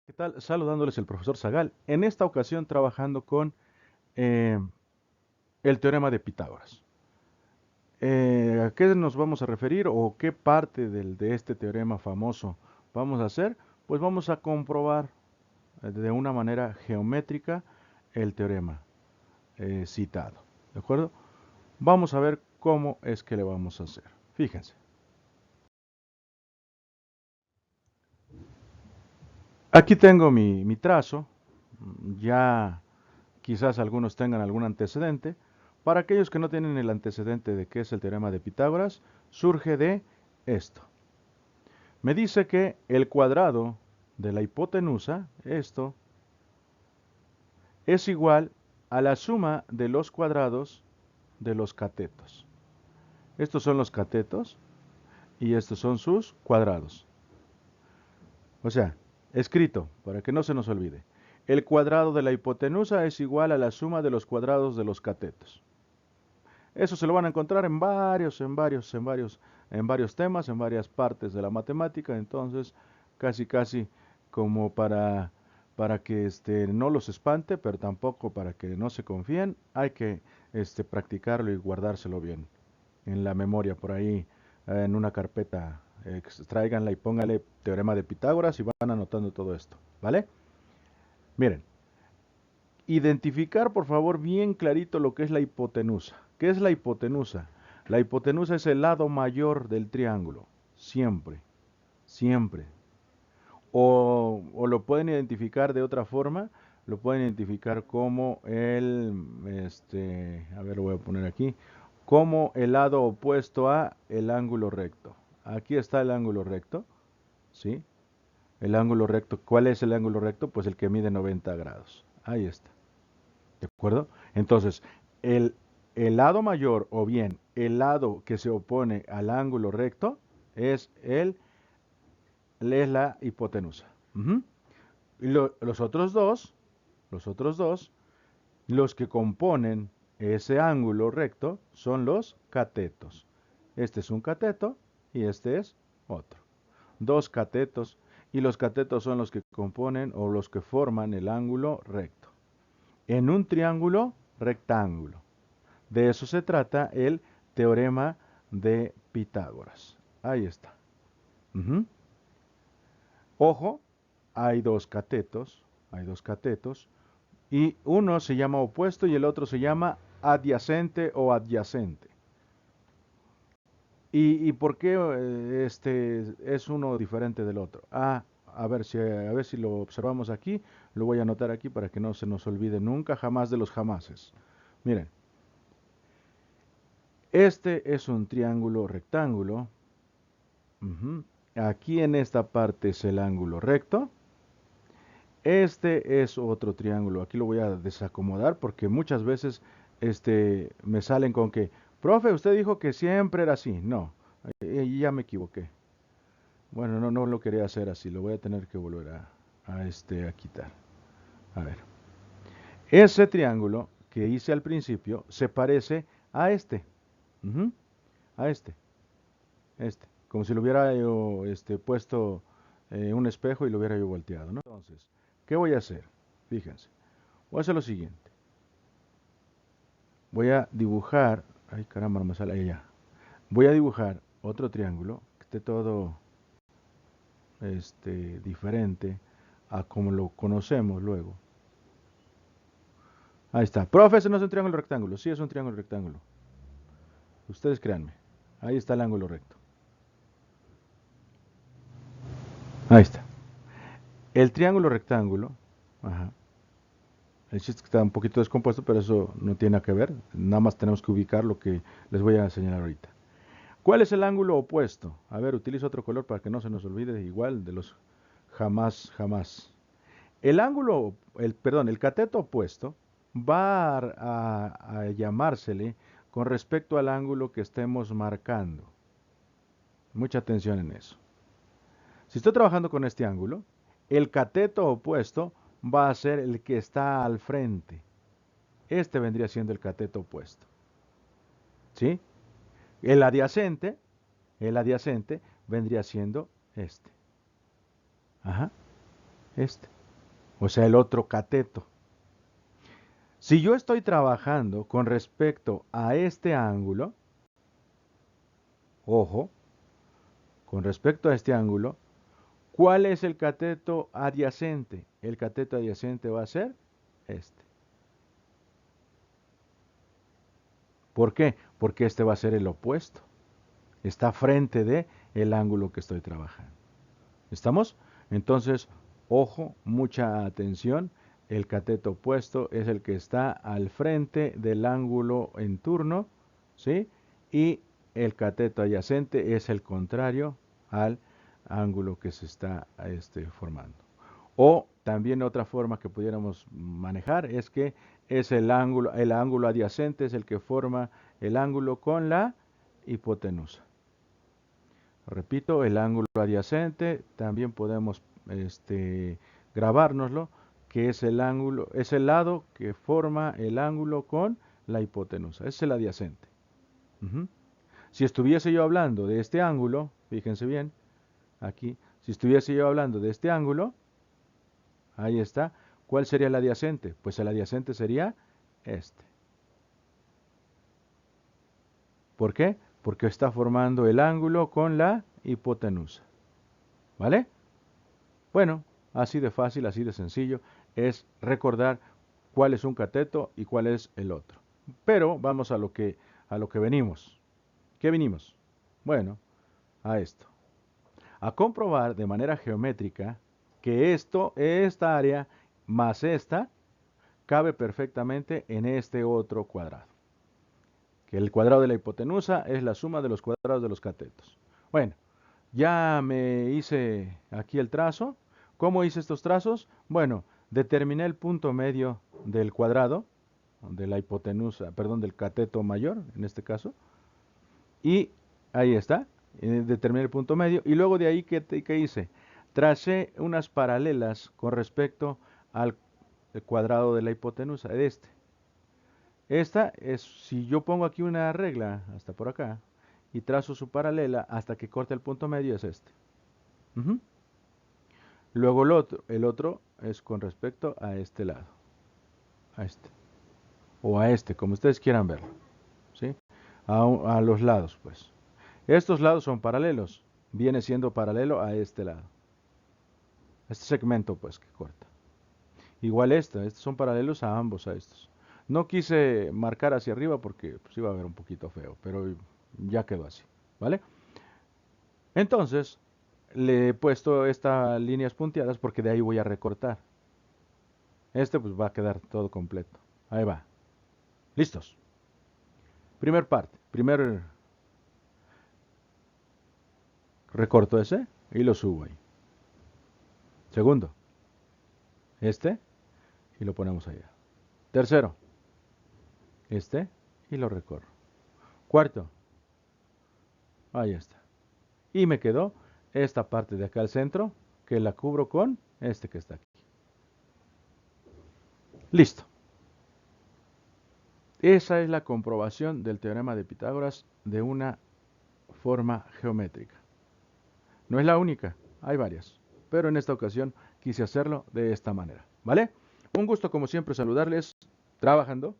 ¿Qué tal? Saludándoles el profesor Zagal. En esta ocasión trabajando con eh, el teorema de Pitágoras. ¿A qué nos vamos a referir o qué parte de este teorema famoso vamos a hacer? Pues vamos a comprobar de una manera geométrica el teorema citado. ¿De acuerdo? Vamos a ver cómo es que le vamos a hacer. Fíjense. Aquí tengo mi trazo. Ya quizás algunos tengan algún antecedente. Para aquellos que no tienen el antecedente de qué es el teorema de Pitágoras, surge de esto. Me dice que el cuadrado de la hipotenusa, esto, es igual a la suma de los cuadrados de los catetos. Estos son los catetos y estos son sus cuadrados. O sea, escrito, para que no se nos olvide. El cuadrado de la hipotenusa es igual a la suma de los cuadrados de los catetos. Eso se lo van a encontrar en varios temas, en varias partes de la matemática. Entonces, casi como para que no los espante, pero tampoco para que no se confíen, hay que practicarlo y guardárselo bien en la memoria, por ahí, en una carpeta. Extráiganla y póngale teorema de Pitágoras y van anotando todo esto, ¿vale? Miren, identificar por favor bien clarito lo que es la hipotenusa. ¿Qué es la hipotenusa? La hipotenusa es el lado mayor del triángulo, siempre, siempre. O lo pueden identificar de otra forma, lo pueden identificar como a ver, lo voy a poner aquí, como el lado opuesto a el ángulo recto. Aquí está el ángulo recto, ¿sí? El ángulo recto, ¿cuál es el ángulo recto? Pues el que mide 90 grados. Ahí está. ¿De acuerdo? Entonces, el, el lado mayor o bien el lado que se opone al ángulo recto es la hipotenusa. Ujú. Y los otros dos, los que componen ese ángulo recto son los catetos. Este es un cateto y este es otro. Dos catetos y los catetos son los que componen o los que forman el ángulo recto. En un triángulo rectángulo. De eso se trata el teorema de Pitágoras. Ahí está. Ujú. Ojo, hay dos catetos, y uno se llama opuesto y el otro se llama adyacente o adyacente. ¿Y por qué es uno diferente del otro? A ver si lo observamos aquí, lo voy a anotar aquí para que no se nos olvide nunca, jamás de los jamases. Miren, este es un triángulo rectángulo. Ujú. Aquí en esta parte es el ángulo recto. Este es otro triángulo. Aquí lo voy a desacomodar porque muchas veces me salen con que, profe, usted dijo que siempre era así. No, ya me equivoqué. Bueno, no lo quería hacer así. Lo voy a tener que volver a quitar. A ver. Ese triángulo que hice al principio se parece a este. Ujú, a este. Como si lo hubiera yo puesto un espejo y lo hubiera yo volteado, ¿no? Entonces, ¿qué voy a hacer? Fíjense. Voy a hacer lo siguiente. Voy a dibujar, ay caramba, no me sale allá. Voy a dibujar otro triángulo que esté todo diferente a como lo conocemos luego. Ahí está. Profe, ese no es un triángulo rectángulo. Sí, es un triángulo rectángulo. Ustedes créanme. Ahí está el ángulo recto. Ahí está. El triángulo rectángulo, ajá. El chiste es que está un poquito descompuesto, pero eso no tiene nada que ver. Nada más tenemos que ubicar lo que les voy a señalar ahorita. ¿Cuál es el ángulo opuesto? A ver, utilizo otro color para que no se nos olvide igual de los jamás. El cateto opuesto va a llamársele con respecto al ángulo que estemos marcando. Mucha atención en eso. Si estoy trabajando con este ángulo, el cateto opuesto va a ser el que está al frente. Este vendría siendo el cateto opuesto. ¿Sí? El adyacente, el adyacente vendría siendo este. Ajá. Este, o sea, el otro cateto. Si yo estoy trabajando con respecto a este ángulo, ojo, con respecto a este ángulo, ¿cuál es el cateto adyacente? El cateto adyacente va a ser este. ¿Por qué? Porque este va a ser el opuesto. Está frente de el ángulo que estoy trabajando. ¿Estamos? Entonces, ojo, mucha atención. El cateto opuesto es el que está al frente del ángulo en turno, ¿sí? Y el cateto adyacente es el contrario al ángulo que se está formando. O también otra forma que pudiéramos manejar es que es el ángulo adyacente es el que forma el ángulo con la hipotenusa. Repito, el ángulo adyacente también podemos grabárnoslo, que es el ángulo, es el lado que forma el ángulo con la hipotenusa. Es el adyacente. Ujú. Si estuviese yo hablando de este ángulo, fíjense bien, aquí, si estuviese yo hablando de este ángulo, ahí está, ¿cuál sería el adyacente? Pues el adyacente sería este. ¿Por qué? Porque está formando el ángulo con la hipotenusa. ¿Vale? Bueno, así de fácil, así de sencillo, es recordar cuál es un cateto y cuál es el otro. Pero vamos a lo que venimos. ¿Qué venimos? Bueno, a esto. A comprobar de manera geométrica que esta área más esta, cabe perfectamente en este otro cuadrado. Que el cuadrado de la hipotenusa es la suma de los cuadrados de los catetos. Bueno, ya me hice aquí el trazo. ¿Cómo hice estos trazos? Bueno, determiné el punto medio del cuadrado, de la hipotenusa, perdón, del cateto mayor, en este caso. Y ahí está, determiné el punto medio. Y luego de ahí, ¿qué hice? Tracé unas paralelas con respecto al cuadrado de la hipotenusa, de este. Esta es, si yo pongo aquí una regla, hasta por acá, y trazo su paralela hasta que corte el punto medio, es este. Ujú. Luego el otro es con respecto a este lado, a este, o a este, como ustedes quieran verlo, ¿sí? A los lados, pues. Estos lados son paralelos, viene siendo paralelo a este lado, este segmento, pues, que corta. Igual estos son paralelos a ambos a estos. No quise marcar hacia arriba porque pues, iba a ver un poquito feo, pero ya quedó así, ¿vale? Entonces, le he puesto estas líneas punteadas porque de ahí voy a recortar. Este pues va a quedar todo completo. Ahí va. ¿Listos? Primer parte, primer recorto ese y lo subo ahí. Segundo, este y lo ponemos allá. Tercero, este y lo recorro. Cuarto, ahí está. Y me quedó esta parte de acá al centro que la cubro con este que está aquí. Listo. Esa es la comprobación del teorema de Pitágoras de una forma geométrica. No es la única, hay varias, pero en esta ocasión quise hacerlo de esta manera, ¿vale? Un gusto como siempre saludarles, trabajando.